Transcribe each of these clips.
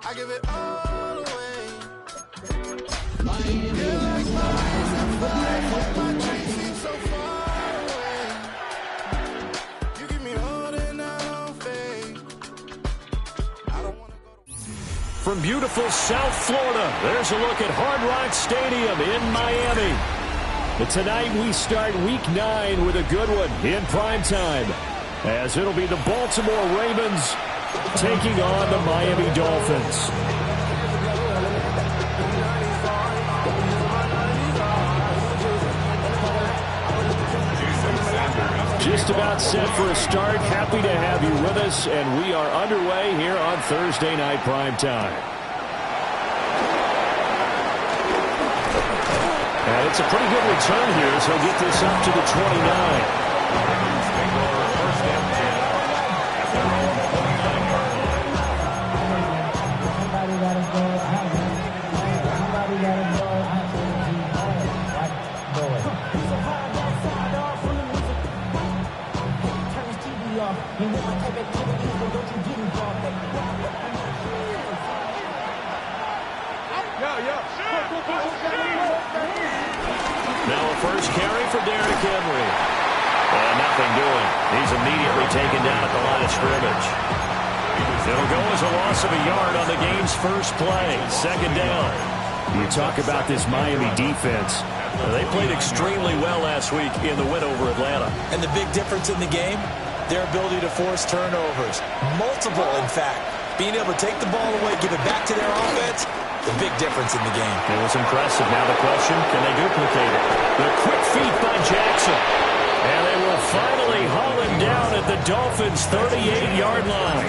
I give it all away. From beautiful South Florida, there's a look at Hard Rock Stadium in Miami. But tonight we start Week 9 with a good one in primetime, as it'll be the Baltimore Ravens taking on the Miami Dolphins. Just about set for a start. Happy to have you with us, and we are underway here on Thursday Night Primetime. And it's a pretty good return here, so he'll get this up to the 29. Now a first carry for Derrick Henry. And nothing doing. He's immediately taken down at the line of scrimmage. It'll go as a loss of a yard on the game's first play. Second down. You talk about this Miami defense. They played extremely well last week in the win over Atlanta. And the big difference in the game, their ability to force turnovers. Multiple, in fact. Being able to take the ball away, give it back to their offense, the big difference in the game. It was impressive. Now the question, can they duplicate it? The quick feet by Jackson. And they will finally haul him down at the Dolphins' 38-yard line.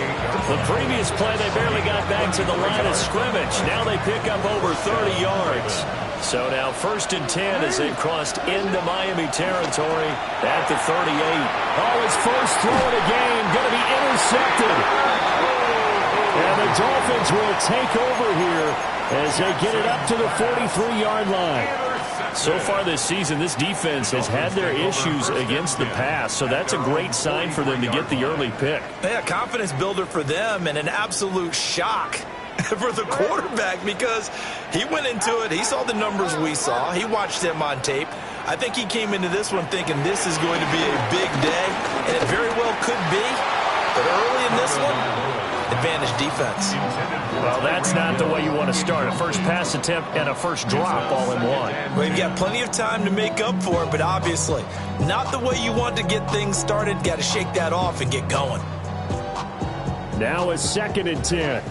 The previous play, they barely got back to the line of scrimmage. Now they pick up over 30 yards. So now 1st and 10 as they've crossed into Miami territory at the 38. Oh, his first throw of the game going to be intercepted. And the Dolphins will take over here as they get it up to the 43-yard line. So far this season, this defense has had their issues against the pass, so that's a great sign for them to get the early pick. Yeah, confidence builder for them and an absolute shock for the quarterback because he went into it. He saw the numbers we saw. He watched them on tape. I think he came into this one thinking this is going to be a big day, and it very well could be. But early in this one, advantage defense. Well, that's not the way you want to start. A first pass attempt and a first drop all in one. Well, you've got plenty of time to make up for it, but obviously not the way you want to get things started. Got to shake that off and get going. Now a 2nd and 10.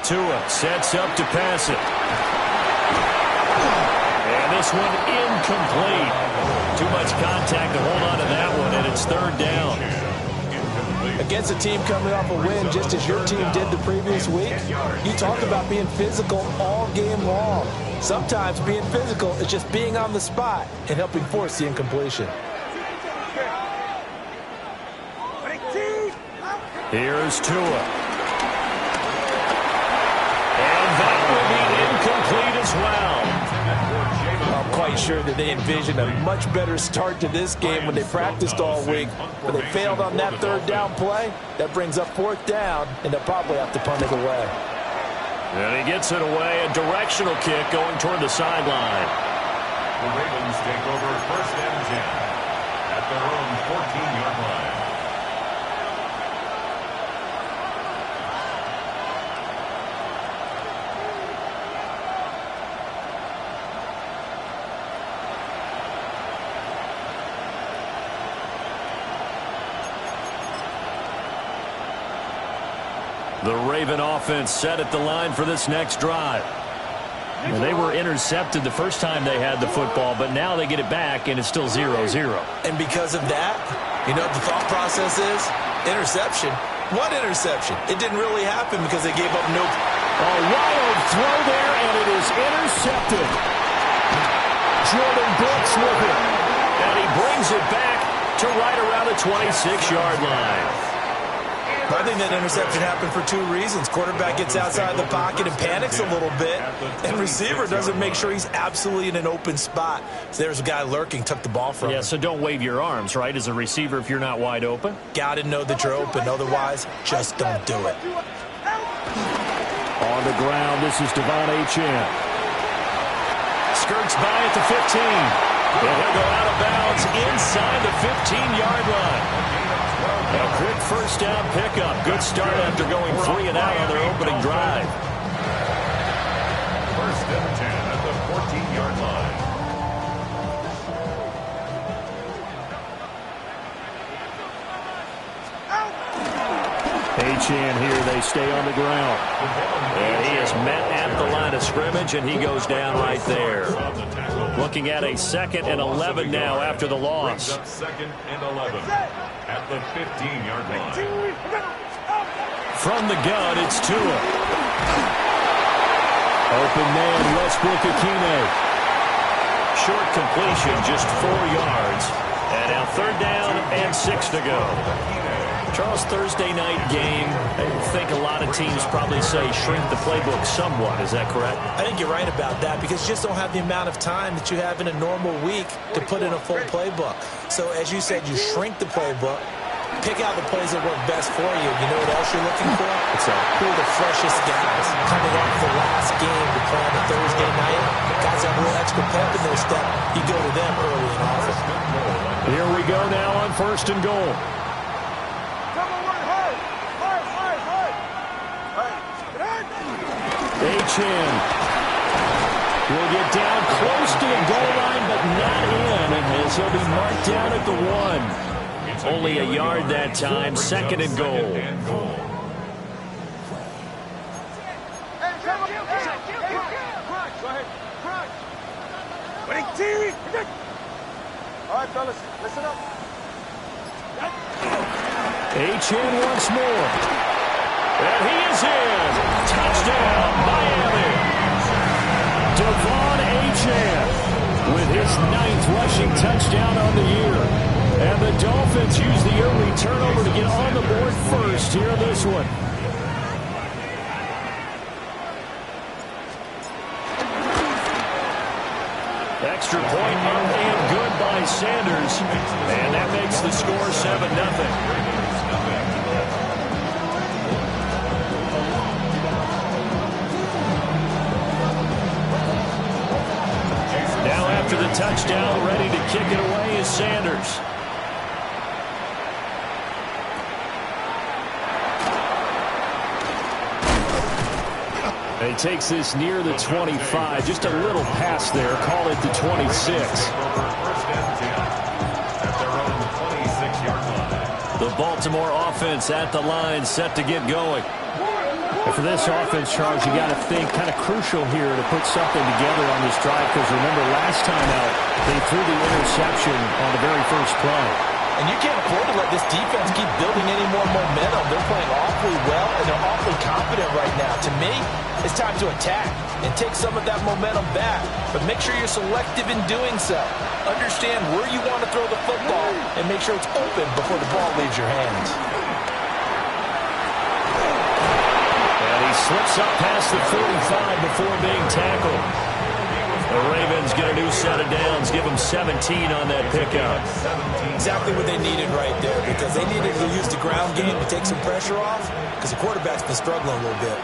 Tua sets up to pass it. And this one incomplete. Too much contact to hold on to that one, and it's 3rd down. Against a team coming off a win just as your team did the previous week, you talk about being physical all game long. Sometimes being physical is just being on the spot and helping force the incompletion. Here's Tua. That will be incomplete as well. I'm quite sure that they envisioned a much better start to this game when they practiced all week, but they failed on that 3rd down play. That brings up 4th down, and they'll probably have to punt it away. And he gets it away, a directional kick going toward the sideline. The Ravens take over 1st and 10 at their own 14-yard line. The Raven offense set at the line for this next drive. And they were intercepted the first time they had the football, but now they get it back, and it's still 0-0. And because of that, you know what the thought process is? Interception. What interception? It didn't really happen because they gave up no... A wild throw there, and it is intercepted. Jordan Brooks with it. And he brings it back to right around the 26-yard line. I think that interception happened for two reasons. Quarterback gets outside the pocket and panics a little bit, and receiver doesn't make sure he's absolutely in an open spot. So there's a guy lurking, took the ball from him. Yeah, so don't wave your arms, right, as a receiver if you're not wide open. Got to know that you're open. Otherwise, just don't do it. On the ground, this is Devon Achane. Skirts by at the 15. And he'll go out of bounds inside the 15-yard line. A quick first down pickup. Good start after going 3 and out on their opening drive. First and 10 at the 14-yard line. Achane here, they stay on the ground. And he is met at the line of scrimmage, and he goes down right there. Looking at a 2nd and 11 now after the loss. 2nd and 11 at the 15-yard line. From the gun, it's Tua. Open man, Westbrook-Ikhine. Short completion, just 4 yards. And now 3rd down and 6 to go. Charles, Thursday night game, I think a lot of teams probably say shrink the playbook somewhat. Is that correct? I think you're right about that because you just don't have the amount of time that you have in a normal week to put in a full playbook. So as you said, you shrink the playbook, pick out the plays that work best for you. You know what else you're looking for? What's that? Who are the freshest guys coming off the last game to play on a Thursday night? Guys have a little extra pep in their step. You go to them early and often. Here we go now on 1st and goal. Achane will get down close to the goal line, but not in, as he'll be marked down at the 1. Only a yard that time, 2nd and goal. All right, fellas, listen up. Achane once more. And he is in. Touchdown, Miami. Devon Achane with his 9th rushing touchdown on the year. And the Dolphins use the early turnover to get on the board first here in this one. Extra point up and good by Sanders. And that makes the score 7-0. After the touchdown, ready to kick it away is Sanders. He takes this near the 25. Just a little pass there. Call it the 26. The Baltimore offense at the line, set to get going. And for this offense, Charles, you got to think kind of crucial here to put something together on this drive, because remember last time out they threw the interception on the very first play. And you can't afford to let this defense keep building any more momentum. They're playing awfully well, and they're awfully confident right now. To me, it's time to attack and take some of that momentum back. But make sure you're selective in doing so. Understand where you want to throw the football and make sure it's open before the ball leaves your hands. He slips up past the 45 before being tackled. The Ravens get a new set of downs, give them 17 on that pickup. Exactly what they needed right there, because they needed to use the ground game to take some pressure off, because the quarterback's been struggling a little bit.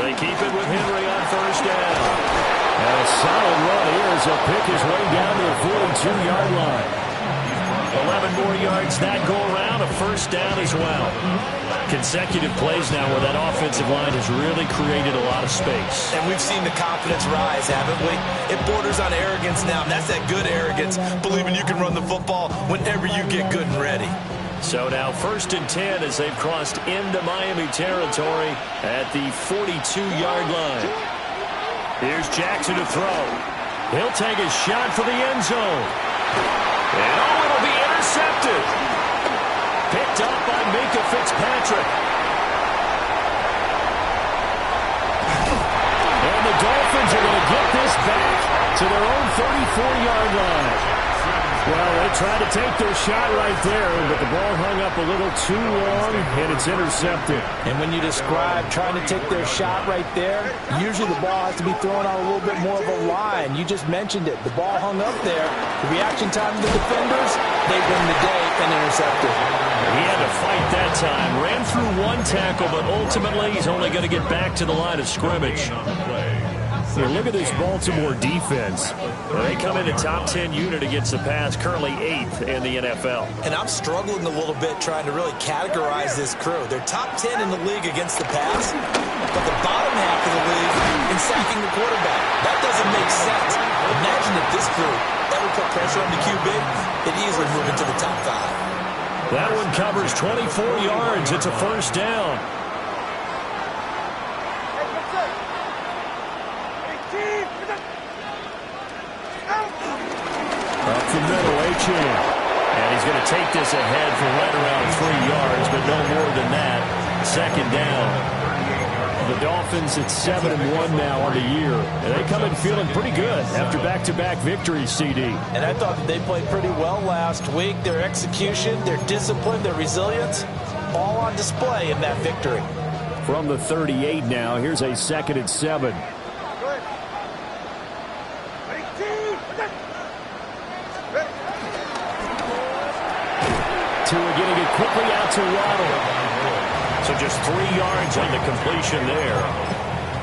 They keep it with Henry on 1st down. And a solid run here as he'll pick his way down to the 42-yard line. 11 more yards that go around, a 1st down as well. Consecutive plays now where that offensive line has really created a lot of space. And we've seen the confidence rise, haven't we? It borders on arrogance now, and that's that good arrogance, believing you can run the football whenever you get good and ready. So now 1st and 10 as they've crossed into Miami territory at the 42-yard line. Here's Jackson to throw. He'll take a shot for the end zone. And it'll be intercepted. Picked up by Minkah Fitzpatrick. And the Dolphins are going to get this back to their own 34-yard line. Well, they tried to take their shot right there, but the ball hung up a little too long, and it's intercepted. And when you describe trying to take their shot right there, usually the ball has to be thrown on a little bit more of a line. You just mentioned it. The ball hung up there. The reaction time of the defenders, they win the day and intercepted. He had to fight that time. Ran through one tackle, but ultimately he's only going to get back to the line of scrimmage. Well, look at this Baltimore defense. They come in a top 10 unit against the pass, currently 8th in the NFL. And I'm struggling a little bit trying to really categorize this crew. They're top 10 in the league against the pass, but the bottom half of the league in sacking the quarterback. That doesn't make sense. Imagine if this group ever put pressure on the QB, they'd easily move into the top 5. That one covers 24 yards. It's a first down. Up the middle, A-Chan. And he's going to take this ahead for right around 3 yards, but no more than that. Second down. The Dolphins at 7-1 now on the year. And they come in feeling pretty good after back-to-back victories, CD. And I thought that they played pretty well last week. Their execution, their discipline, their resilience, all on display in that victory. From the 38 now, here's a 2nd and 7. Tua getting it quickly out to Waddle. So just 3 yards on the completion there.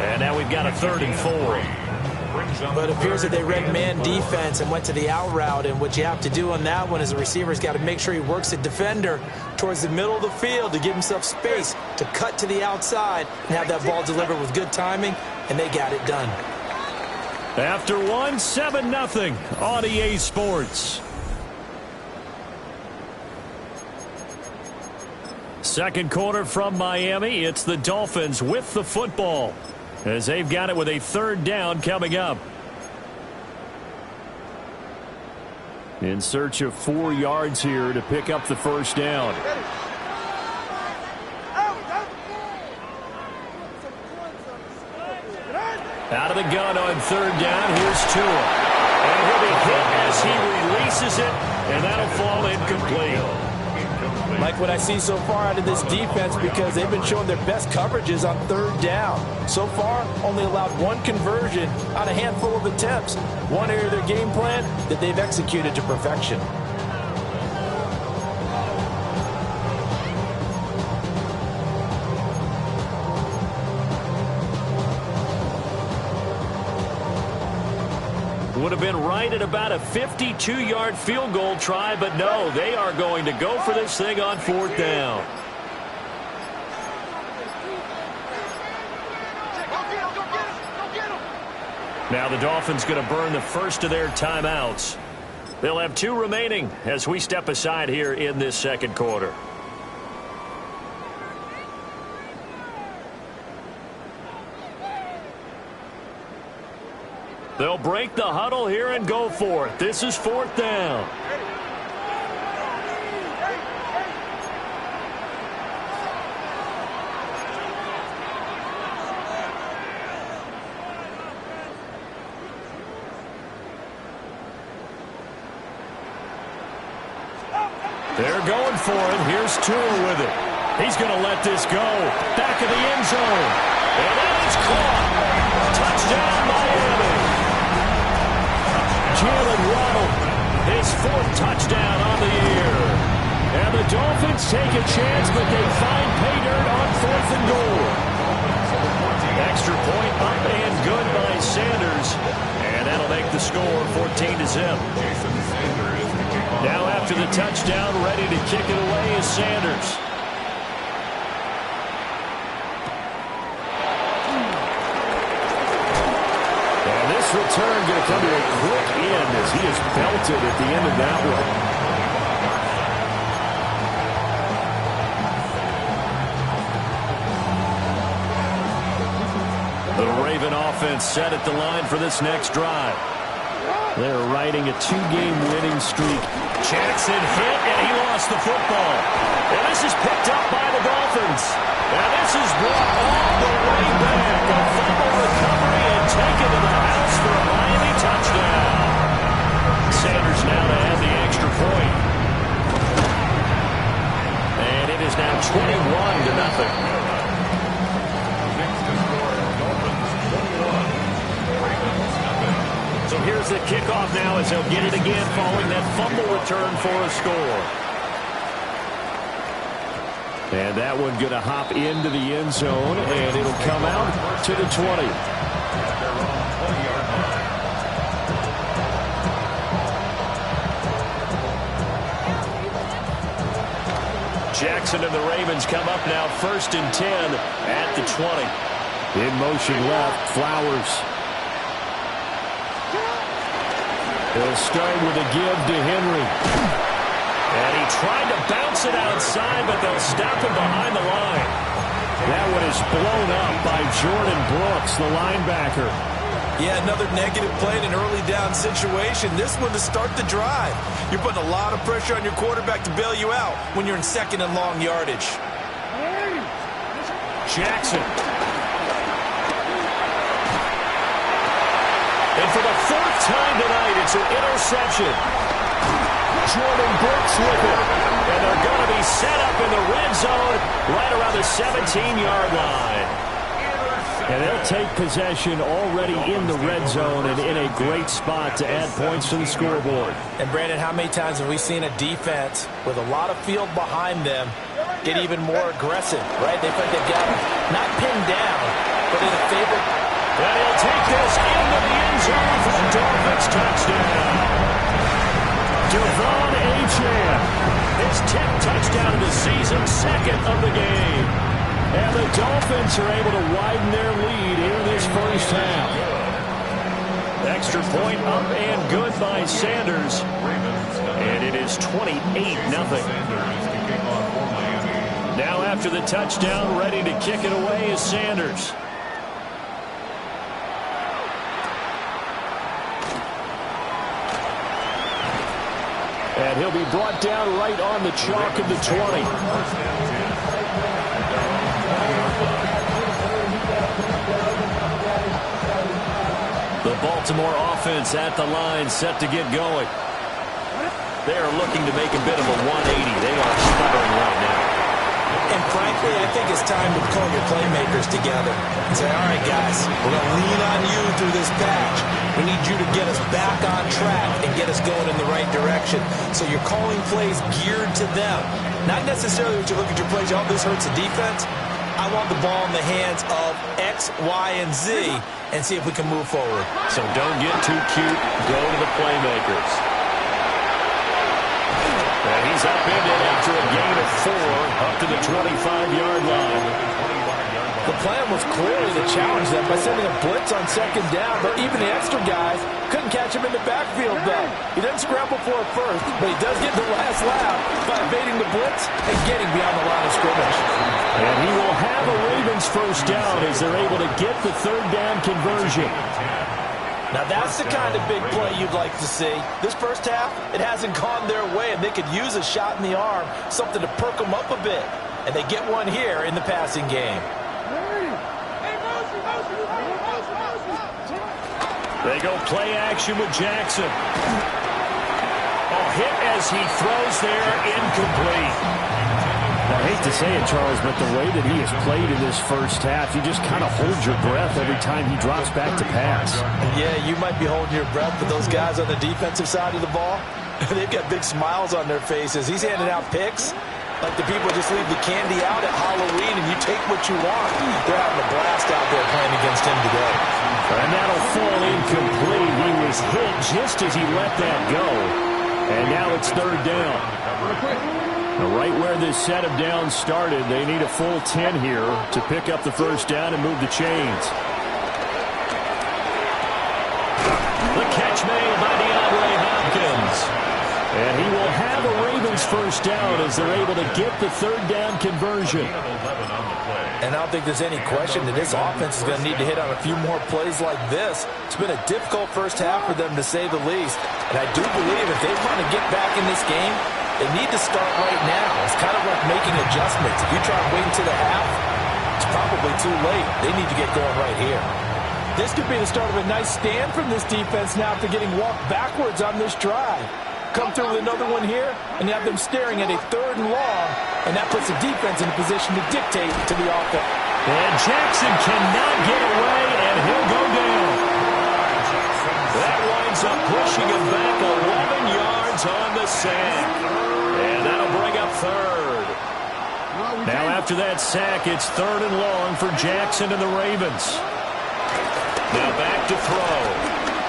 And now we've got a 3rd and 4. But it appears that they read man defense and went to the out route. And what you have to do on that one is the receiver's got to make sure he works the defender towards the middle of the field to give himself space to cut to the outside and have that ball delivered with good timing. And they got it done. After one, 7-0 on EA Sports. Second quarter from Miami. It's the Dolphins with the football as they've got it with a 3rd down coming up. In search of 4 yards here to pick up the first down. Out of the gun on 3rd down. Here's Tua. And he'll be hit as he releases it, and that'll fall incomplete. Like what I see so far out of this defense, because they've been showing their best coverages on 3rd down. So far, only allowed 1 conversion on a handful of attempts. One area of their game plan that they've executed to perfection. Would have been right at about a 52-yard field goal try, but no, they are going to go for this thing on 4th down. Now the Dolphins going to burn the first of their timeouts. They'll have 2 remaining as we step aside here in this second quarter. They'll break the huddle here and go for it. This is 4th down. They're going for it. Here's Tua with it. He's going to let this go. Back of the end zone. And that is caught. Touchdown, Miami. Jalen Waddle, his 4th touchdown on the year. And the Dolphins take a chance, but they find pay dirt on 4th and goal. Extra point up and good by Sanders. And that'll make the score 14-0. Now after the touchdown, ready to kick it away is Sanders. Return going to come to a quick end as he is belted at the end of that one. The Raven offense set at the line for this next drive. They're riding a 2-game winning streak. Jackson hit, and he lost the football. And this is picked up by the Dolphins. And this is brought all the way back. A fumble recovery and taken to the house for a Miami touchdown. Sanders now to add the extra 21-0. So here's the kickoff now as he'll get it again following that fumble return for a score. And that one going to hop into the end zone, and it'll come out to the 20. Jackson and the Ravens come up now 1st and 10 at the 20. In motion left, Flowers. He'll start with a give to Henry. And he tried to bounce it outside, but they'll stop him behind the line. That one is blown up by Jordan Brooks, the linebacker. Yeah, another negative play in an early down situation. This one to start the drive. You're putting a lot of pressure on your quarterback to bail you out when you're in 2nd and long yardage. Jackson. And for the 4th time tonight, it's an interception. Jordan Brooks with it. And they're going to be set up in the red zone right around the 17-yard line. And they'll take possession already in the red zone and in a great spot to add points to the scoreboard. And, Brandon, how many times have we seen a defense with a lot of field behind them get even more aggressive, right? They think they've got them not pinned down, but in a favor. And he'll take this into the end zone for the Dolphins touchdown. Devon Achane, his 10th touchdown of the season, 2nd of the game. And the Dolphins are able to widen their lead in this first half. Extra point up and good by Sanders. And it is 28-0. Now after the touchdown, ready to kick it away is Sanders. And he'll be brought down right on the chalk of the 20. The Baltimore offense at the line, set to get going. They are looking to make a bit of a 180. They are sputtering right now. And frankly, I think it's time to call your playmakers together and say, all right, guys, we're going to lean on you through this patch. We need you to get us back on track and get us going in the right direction. So you're calling plays geared to them. Not necessarily when you look at your plays, oh, this hurts the defense. I want the ball in the hands of X, Y, and Z and see if we can move forward. So don't get too cute. Go to the playmakers. And he's upended after a gain of 4 up to the 25-yard line. The plan was clearly to challenge them by sending a blitz on 2nd down, but even the extra guys couldn't catch him in the backfield then. He didn't scramble for it first, but he does get the last lap by evading the blitz and getting beyond the line of scrimmage. And he will have a Ravens first down as they're able to get the 3rd down conversion. Now that's the kind of big play you'd like to see. This first half, it hasn't gone their way, and they could use a shot in the arm, something to perk them up a bit. And they get one here in the passing game. They go play action with Jackson. Hit as he throws there, incomplete. I hate to say it, Charles, but the way that he has played in this first half, you just kind of hold your breath every time he drops back to pass. Yeah, you might be holding your breath, but those guys on the defensive side of the ball, they've got big smiles on their faces. He's handing out picks like the people just leave the candy out at Halloween and you take what you want. They're having a blast out there playing against him today. And that'll fall incomplete. He was hit just as he let that go. And now it's 3rd down. Right where this set of downs started, they need a full 10 here to pick up the first down and move the chains. The catch made by DeAndre Hopkins. And he will have a Ravens first down as they're able to get the 3rd down conversion. And I don't think there's any question that this offense is going to need to hit on a few more plays like this. It's been a difficult first half for them, to say the least. And I do believe if they want to get back in this game, they need to start right now. It's kind of like making adjustments. If you try to wait until the half, it's probably too late. They need to get going right here. This could be the start of a nice stand from this defense now after getting walked backwards on this drive. come through with another one here, and you have them staring at a 3rd and long, and that puts the defense in a position to dictate to the offense. And Jackson cannot get away, and he'll go down. That winds up pushing him back 11 yards on the sack. And that'll bring up 3rd. Now after that sack, it's 3rd and long for Jackson and the Ravens. Now back to throw.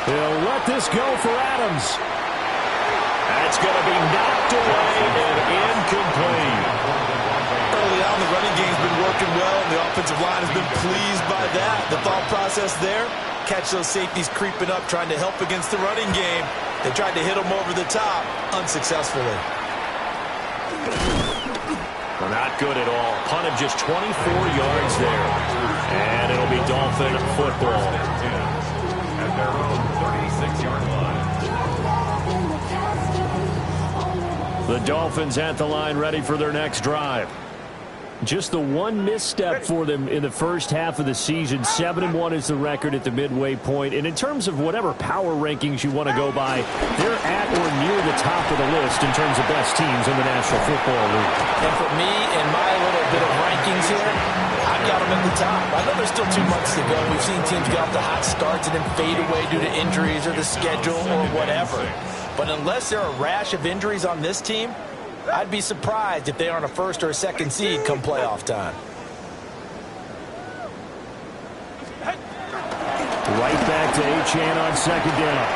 He'll let this go for Adams. That's going to be knocked away and incomplete. Early on, the running game's been working well, and the offensive line has been pleased by that. The thought process there, catch those safeties creeping up, trying to help against the running game. They tried to hit them over the top, unsuccessfully. Well, not good at all. Punt of just 24 yards there. And it'll be Dolphin football. At their own 36-yard line. The Dolphins at the line, ready for their next drive. Just the one misstep for them in the first half of the season. 7-1 is the record at the midway point. And in terms of whatever power rankings you want to go by, they're at or near the top of the list in terms of best teams in the National Football League. And for me, in my little bit of rankings here, I've got them at the top. I know there's still 2 months to go. We've seen teams get off to hot starts and then fade away due to injuries or the schedule or whatever. But unless there are a rash of injuries on this team, I'd be surprised if they aren't a 1st or a 2nd seed come playoff time. Right back to Achane on 2nd down.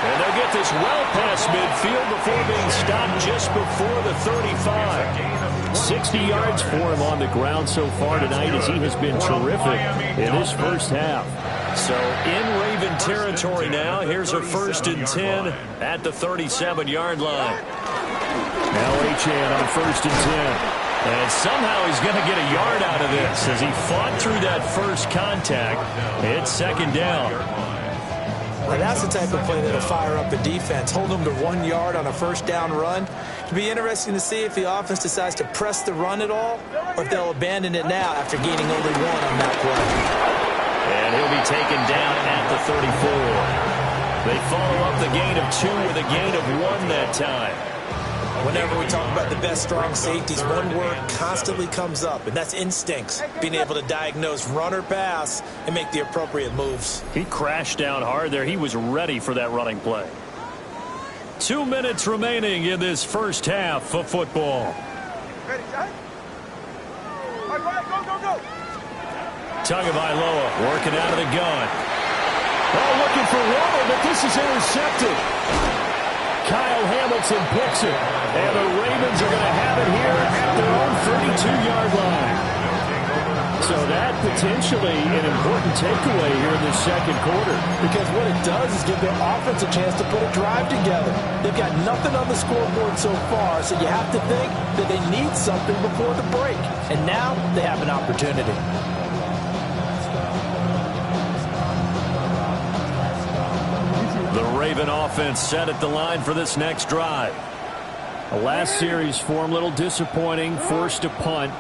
And they'll get this well past midfield before being stopped just before the 35. 60 yards for him on the ground so far tonight as he has been terrific in his first half. So in Raven territory now. Here's a 1st and 10 at the 37-yard line. Now Achane on 1st and 10. And somehow he's going to get a yard out of this as he fought through that first contact. It's 2nd down. Well, that's the type of play that'll fire up a defense. Hold them to 1 yard on a 1st down run. It'll be interesting to see if the offense decides to press the run at all or if they'll abandon it now after gaining only 1 on that play. And he'll be taken down at the 34. They follow up the gain of 2 with a gain of 1 that time. Whenever we talk about the best strong safeties, one word constantly comes up, and that's instincts. Being able to diagnose run or pass and make the appropriate moves. He crashed down hard there. He was ready for that running play. 2 minutes remaining in this first half of football. Ready, John? All right, go. Tagovailoa working out of the gun. Oh, looking for Waddle, but this is intercepted. Kyle Hamilton picks it, and the Ravens are going to have it here at their own 32-yard line. So that potentially an important takeaway here in the 2nd quarter. Because what it does is give their offense a chance to put a drive together. They've got nothing on the scoreboard so far, so you have to think that they need something before the break. And now they have an opportunity. The Raven offense set at the line for this next drive. The last series for him, a little disappointing, forced to punt.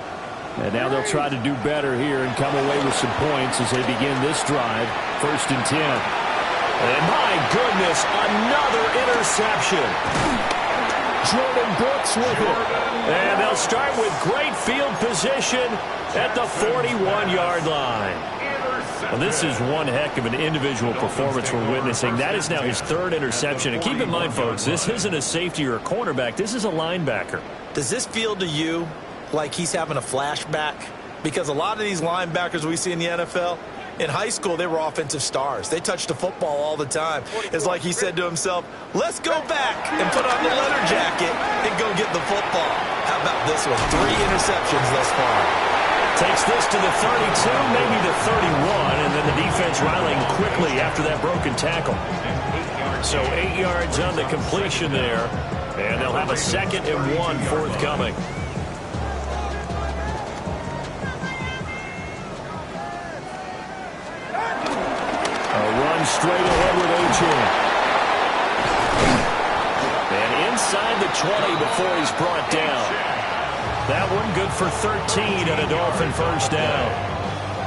And now they'll try to do better here and come away with some points as they begin this drive. 1st and 10. And my goodness, another interception. Jordan Brooks with it. And they'll start with great field position at the 41-yard line. Well, this is one heck of an individual performance we're witnessing. That is now his 3rd interception. And keep in mind, folks, this isn't a safety or a cornerback. This is a linebacker. Does this feel to you like he's having a flashback? Because a lot of these linebackers we see in the NFL, in high school, they were offensive stars. They touched the football all the time. It's like he said to himself, let's go back and put on the leather jacket and go get the football. How about this one? 3 interceptions thus far. Takes this to the 32, maybe the 31, and then the defense rallying quickly after that broken tackle. So 8 yards on the completion there, and they'll have a 2nd and 1 forthcoming. A run straight ahead with Achane. And inside the 20 before he's brought down. That one good for 13 and a Dolphin 1st down.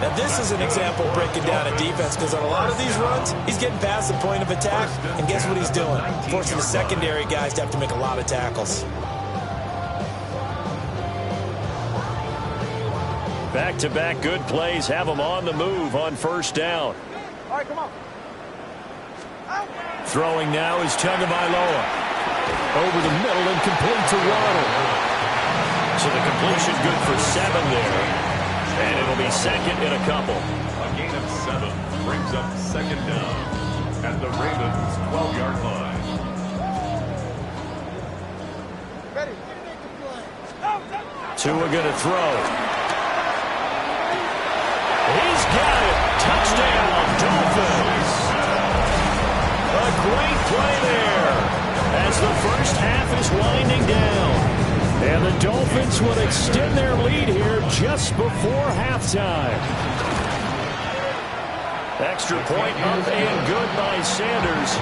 Now, this is an example of breaking down a defense because on a lot of these runs, he's getting past the point of attack, and guess what he's doing? Forcing the secondary guys to have to make a lot of tackles. Back-to-back good plays have him on the move on first down. All right, come on. Throwing now is Tagovailoa. Over the middle and complete to Waddle. So the completion good for 7 there. And it'll be second in a couple. A gain of 7 brings up second down at the Ravens' 12-yard line. Ready. Tua going to throw. He's got it. Touchdown, Dolphins. A great play there as the first half is winding down. And the Dolphins will extend their lead here just before halftime. Extra point up and good by Sanders.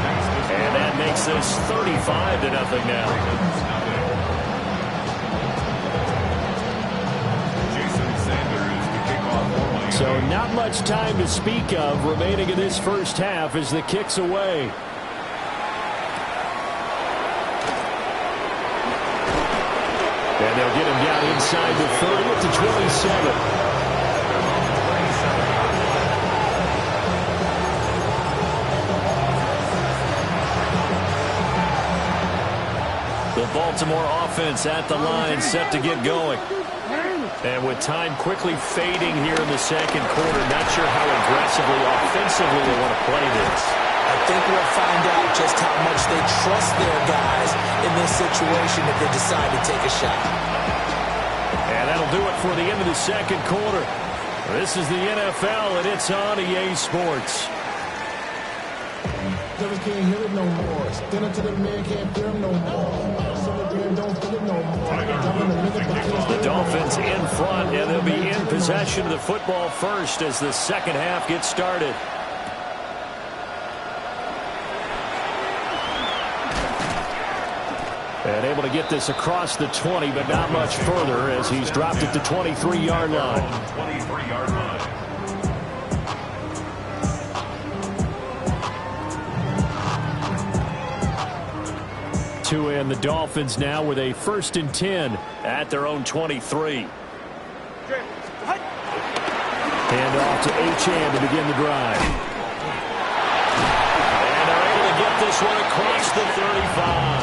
And that makes this 35-0 now. So not much time to speak of remaining in this first half as the kick's away. And they'll get him down inside the 30 at the 27. The Baltimore offense at the line set to get going. And with time quickly fading here in the second quarter, not sure how aggressively, offensively they want to play this. I think we'll find out just how much they trust their guys in this situation if they decide to take a shot. And that'll do it for the end of the second quarter. This is the NFL, and it's on EA Sports. Never can't hear it no more. Stand up to the man, can't hear him no more. Don't feel it no more. The Dolphins in front, and they'll be in possession of the football first as the second half gets started. And able to get this across the 20, but not much further as he's dropped at the 23-yard line. 23-yard line. Tua and the Dolphins now with a 1st and 10 at their own 23. Hand off to Achane to begin the drive. And they're able to get this one across the 35.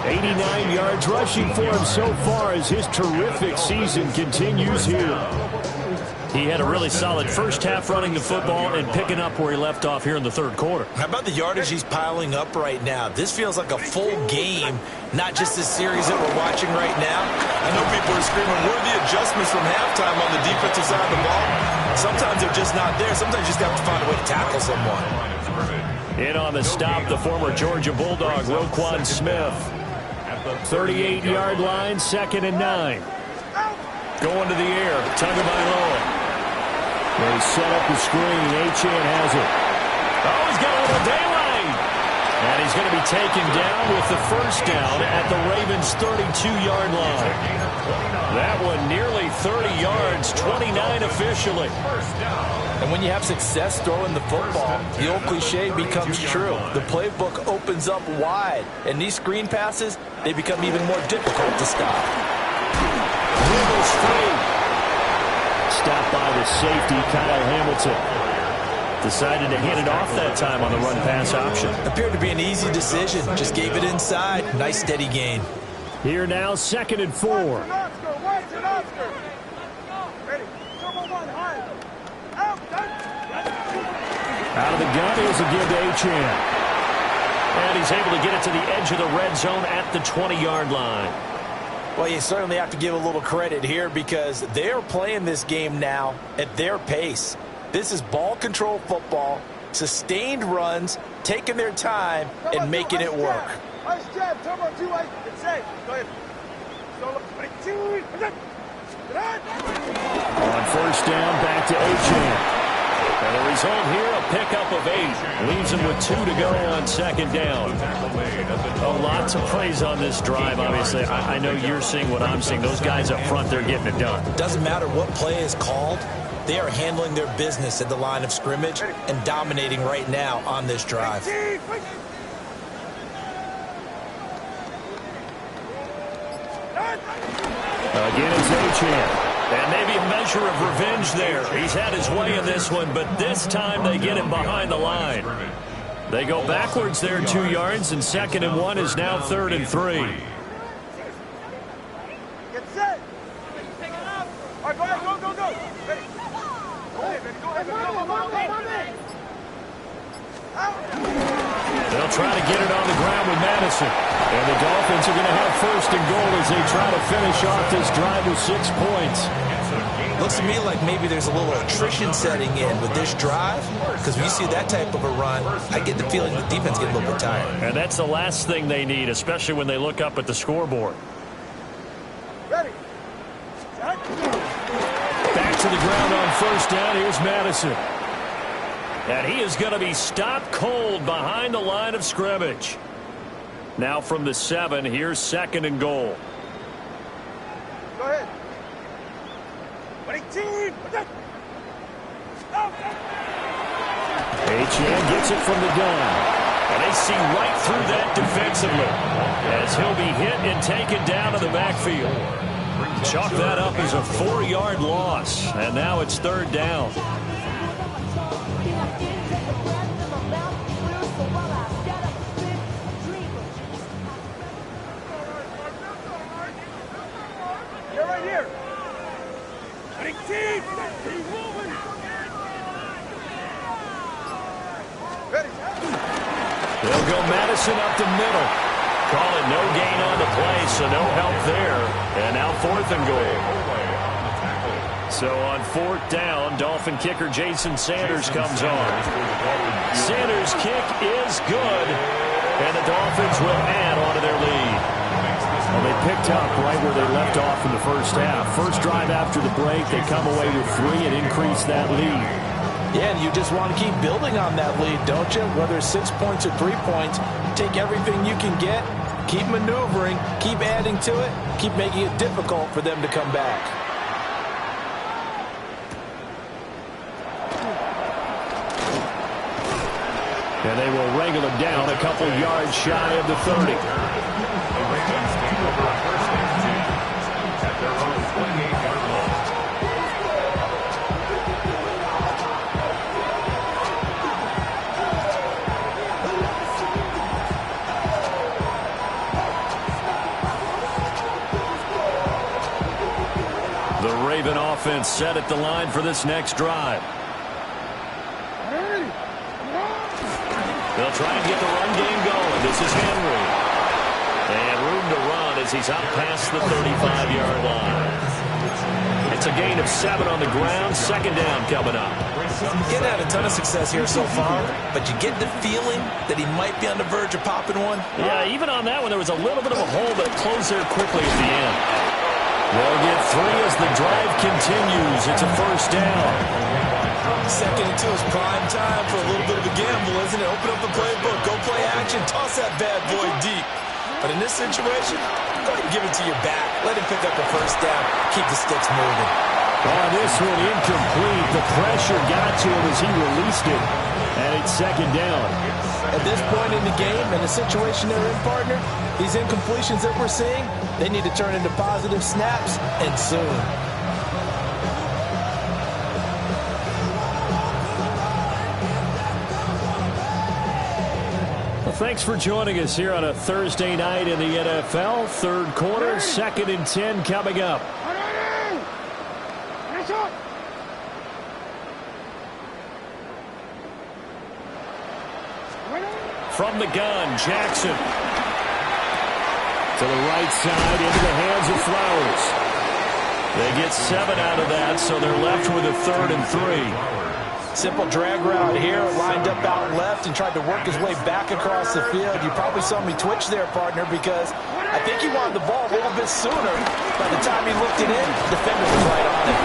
89 yards rushing for him so far as his terrific season continues here. He had a really solid first half running the football and picking up where he left off here in the third quarter. How about the yardage he's piling up right now? This feels like a full game, not just this series that we're watching right now. I know people are screaming, where are the adjustments from halftime on the defensive side of the ball? Sometimes they're just not there. Sometimes you just have to find a way to tackle someone. In on the stop, the former Georgia Bulldog, Roquan Smith. 38-yard line, 2nd and 9. Going to the air, Tagovailoa. They set up the screen. Achane has it. Oh, he's got a little daylight. And he's going to be taken down with the first down at the Ravens' 32-yard line. That one nearly 30 yards, 29 officially. And when you have success throwing the football, the old cliche becomes true. The playbook opens up wide. And these screen passes, they become even more difficult to stop. Wiggles free. Stopped by the safety, Kyle Hamilton. Decided to hand it off that time on the run-pass option. Appeared to be an easy decision. Just gave it inside. Nice steady gain. Here now, 2nd and 4. Ready. Turbo 1, high. Out. Out of the gun, here's a give to Achane. And he's able to get it to the edge of the red zone at the 20-yard line. Well, you certainly have to give a little credit here because they're playing this game now at their pace. This is ball control football, sustained runs, taking their time, and making it work. Ice jab, turbo 2, ice. It's safe. Go ahead. On first down, back to Achane. And the result here, a pickup of 8. Leaves him with 2 to go on second down. A lot to praise on this drive, obviously. I know you're seeing what I'm seeing. Those guys up front, they're getting it done. Doesn't matter what play is called. They are handling their business at the line of scrimmage and dominating right now on this drive. Again, it's Achane. And maybe a measure of revenge there. He's had his way in this one, but this time they get him behind the line. They go backwards there 2 yards, and 2nd and 1 is now 3rd and 3. Get set. All right, go ahead, go, go, go. Ready. Go ahead, baby, go ahead, baby. They'll try to get it on the ground with Madison. And the Dolphins are going to have 1st and goal as they try to finish off this drive with 6 points. Looks to me like maybe there's a little attrition setting in with this drive, because when you see that type of a run, I get the feeling the defense gets a little bit tired. And that's the last thing they need, especially when they look up at the scoreboard. Ready. Back to the ground on 1st down. Here's Madison. And he is going to be stopped cold behind the line of scrimmage. Now from the 7, here's 2nd and goal. Go ahead. Achane gets it from the gun. And they see right through that defensively as he'll be hit and taken down to the backfield. Chalk that up as a 4-yard loss. And now it's 3rd down. You're right here. Ready. They'll go Madison up the middle. Call it no gain on the play, so no help there. And now 4th and goal. So on 4th down, Dolphin kicker Jason Sanders comes on. Sanders' kick is good, and the Dolphins will add onto their lead. Well, they picked up right where they left off in the first half. First drive after the break, they come away with 3 and increase that lead. Yeah, and you just want to keep building on that lead, don't you? Whether it's 6 points or 3 points, take everything you can get, keep maneuvering, keep adding to it, keep making it difficult for them to come back. And they will wrangle him down a couple yards shy of the 30. The Raven offense set at the line for this next drive. They'll try and get the run game going. This is Henry. And room to run as he's out past the 35-yard line. It's a gain of 7 on the ground. 2nd down coming up. Getting had a ton of success here so far, but you get the feeling that he might be on the verge of popping one. Yeah, even on that one, there was a little bit of a hole, but it closed there quickly at the end. They'll get 3 as the drive continues. It's a 1st down. 2nd and 2 is prime time for a little bit of a gamble, isn't it? Open up the playbook, go play action, toss that bad boy deep. But in this situation, go ahead and give it to your back. Let him pick up a 1st down. Keep the sticks moving. Oh, this one incomplete. The pressure got to him as he released it. And it's 2nd down. At this point in the game, and the situation they're in, partner, these incompletions that we're seeing, they need to turn into positive snaps, and soon. Thanks for joining us here on a Thursday night in the NFL. 3rd quarter, 2nd and 10 coming up. From the gun, Jackson. To the right side, into the hands of Flowers. They get 7 out of that, so they're left with a 3rd and 3. Simple drag route here, lined up out left and tried to work his way back across the field. You probably saw me twitch there, partner, because I think he wanted the ball a little bit sooner. By the time he looked it in, the defender was right on it.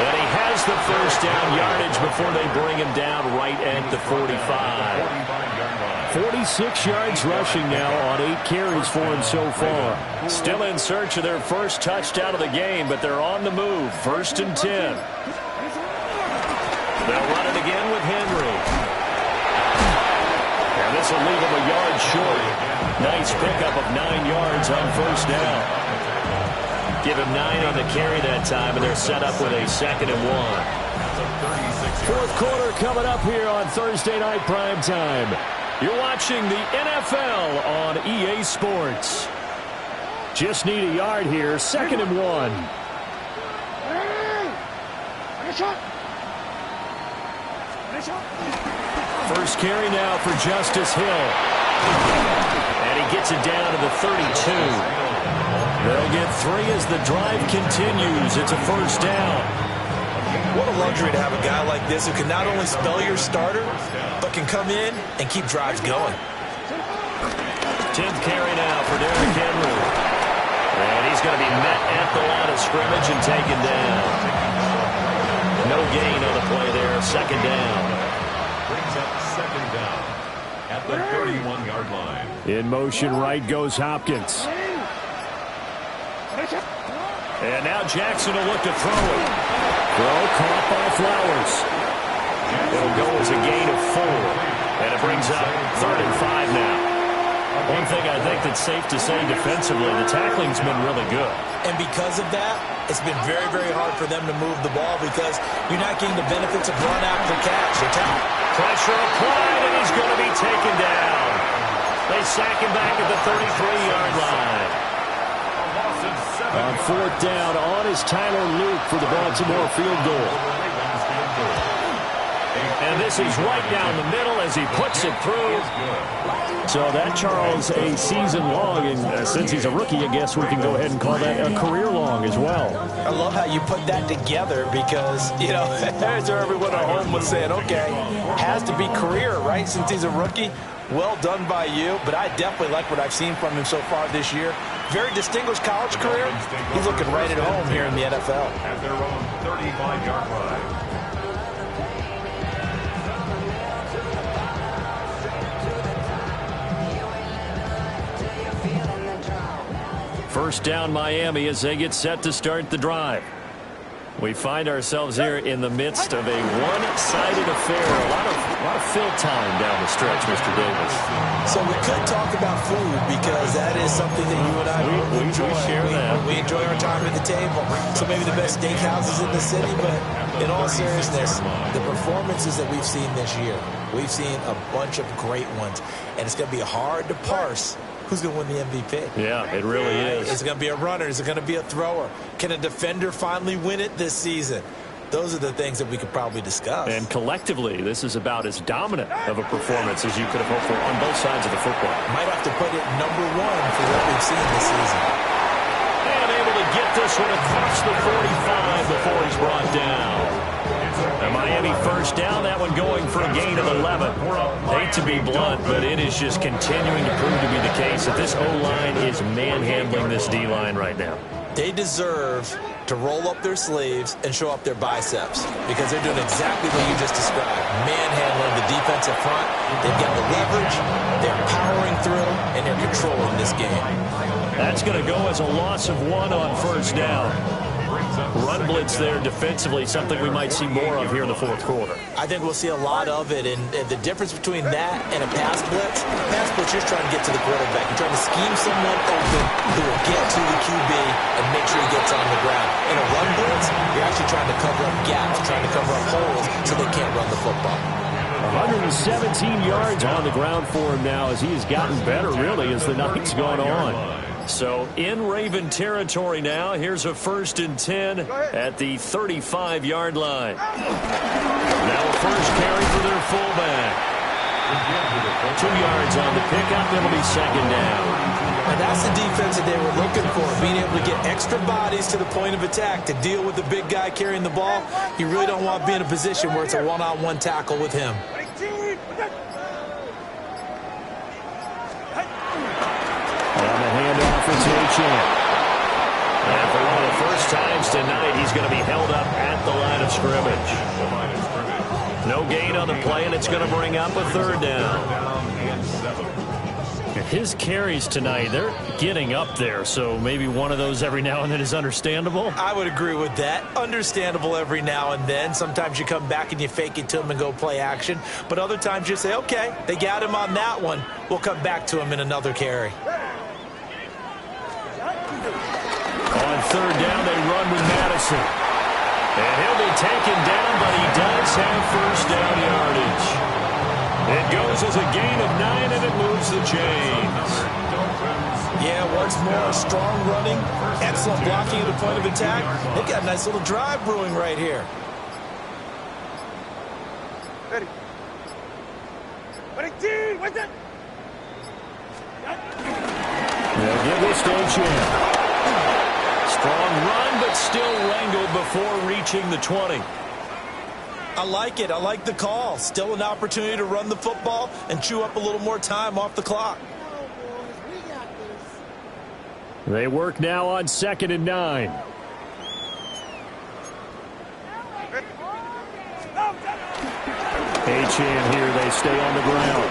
And he has gets the first down yardage before they bring him down right at the 45. 46 yards rushing now on 8 carries for him so far. Still in search of their first touchdown of the game, but they're on the move. 1st and 10. They'll run it again with Henry. And this will leave him a yard short. Nice pickup of 9 yards on 1st down. Give him 9 on the carry that time, and they're set up with a 2nd and 1. 4th quarter coming up here on Thursday Night Primetime. You're watching the NFL on EA Sports. Just need a yard here. 2nd and 1. First carry now for Justice Hill. And he gets it down to the 32. They'll get 3 as the drive continues. It's a 1st down. What a luxury to have a guy like this who can not only spell your starter, but can come in and keep drives going. 10th carry now for Derrick Henry. And he's going to be met at the line of scrimmage and taken down. No gain on the play there. 2nd down. Brings up 2nd down at the 31-yard line. In motion right goes Hopkins. And now Jackson will look to throw it. Throw caught by Flowers. It'll go as a gain of 4. And it brings up 3rd and 5 now. One thing I think that's safe to say defensively, the tackling's been really good. And because of that, it's been very, very hard for them to move the ball because you're not getting the benefits of run after catch. Pressure applied, and he's going to be taken down. They sack him back at the 33-yard line. On 4th down, on is Tyler Luke for the Baltimore field goal. And this is right down the middle as he puts it through. So that, Charles, a season long, and since he's a rookie, I guess we can go ahead and call that a career long as well. I love how you put that together because, you know, as everyone at home was saying, okay, has to be career, right, since he's a rookie. Well done by you, but I definitely like what I've seen from him so far this year. Very distinguished college career. He's looking right at home here in the NFL. At their own 35-yard line. First down Miami as they get set to start the drive. We find ourselves here in the midst of a one-sided affair. A lot of fill time down the stretch, Mr. Davis. So we could talk about food because that is something that you and I we enjoy. share that. We enjoy our time at the table. So maybe the best steakhouses in the city, but in all seriousness, the performances that we've seen this year, we've seen a bunch of great ones, and it's going to be hard to parse who's going to win the MVP. Yeah, it really is. Is it going to be a runner? Is it going to be a thrower? Can a defender finally win it this season? Those are the things that we could probably discuss. And collectively, this is about as dominant of a performance as you could have hoped for on both sides of the football. Might have to put it #1 for what we've seen this season. And able to get this one across the 45 before he's brought down. A Miami first down, that one going for a gain of 11. Hate to be blunt, but it is just continuing to prove to be the case that this O-line is manhandling this D-line right now. They deserve to roll up their sleeves and show up their biceps because they're doing exactly what you just described. Manhandling the defensive front. They've got the leverage, they're powering through, and they're controlling this game. That's going to go as a loss of 1 on first down. Run blitz there defensively, something we might see more of here in the 4th quarter. I think we'll see a lot of it, and the difference between that and a pass blitz, you're just trying to get to the quarterback. You're trying to scheme someone open who will get to the QB and make sure he gets on the ground. In a run blitz, you're actually trying to cover up gaps, trying to cover up holes so they can't run the football. 117 yards on the ground for him now as he has gotten better, really, as the night's gone on. So in Raven territory now. Here's a 1st and 10 at the 35-yard line. Now a first carry for their fullback. 2 yards on the pickup. It'll be 2nd down. And that's the defense that they were looking for, being able to get extra bodies to the point of attack to deal with the big guy carrying the ball. You really don't want to be in a position where it's a one-on-one tackle with him. And the handoff is H.M. And for one of the first times tonight, he's going to be held up at the line of scrimmage. No gain on the play, and it's going to bring up a third down. His carries tonight, they're getting up there, so maybe one of those every now and then is understandable. I would agree with that. Understandable every now and then. Sometimes you come back and you fake it to him and go play action. But other times you say, okay, they got him on that one. We'll come back to him in another carry. On third down, they run with Madison. And he'll be taken down, but he does have first down yardage. It goes as a gain of 9, and it moves the chains. Yeah, once more, strong running, excellent blocking at the point of attack. They've got a nice little drive brewing right here. Ready. Ready, T. What's that? They'll give this to Achan. Strong run, but still wrangled before reaching the 20. I like it. I like the call. Still an opportunity to run the football and chew up a little more time off the clock. They work now on 2nd and 9. Achan here, they stay on the ground.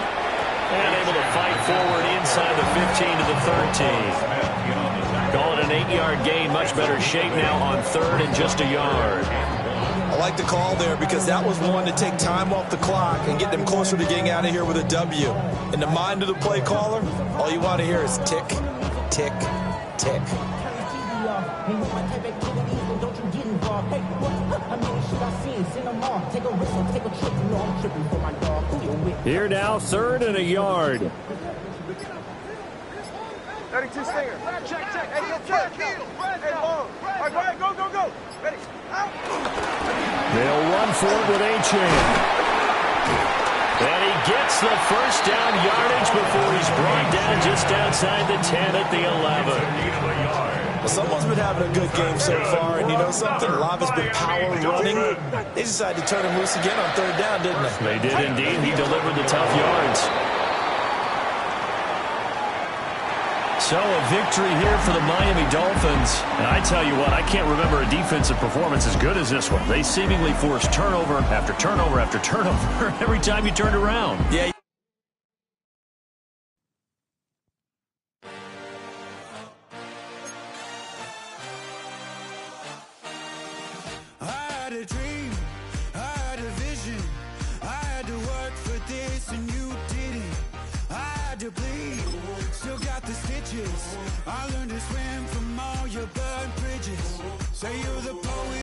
And able to fight forward inside the 15 to the 13. Calling an 8-yard gain, much better shape now on 3rd and just a yard. I like the call there because that was one to take time off the clock and get them closer to getting out of here with a W. In the mind of the play caller, all you want to hear is tick, tick, tick. Here now, 3rd and a yard. 32 Stinger. Check. Hey, check. Hey, ball. All right, go ahead. Go. Ready. Out. They'll run for it with Achan. And he gets the first down yardage before he's brought down just outside the 10 at the 11. Well, someone's been having a good game so far, and you know something? Lava's been power running. They decided to turn him loose again on 3rd down, didn't they? They did indeed. He delivered the tough yards. So a victory here for the Miami Dolphins. And I tell you what, I can't remember a defensive performance as good as this one. They seemingly forced turnover after turnover after turnover every time you turned around. Yeah,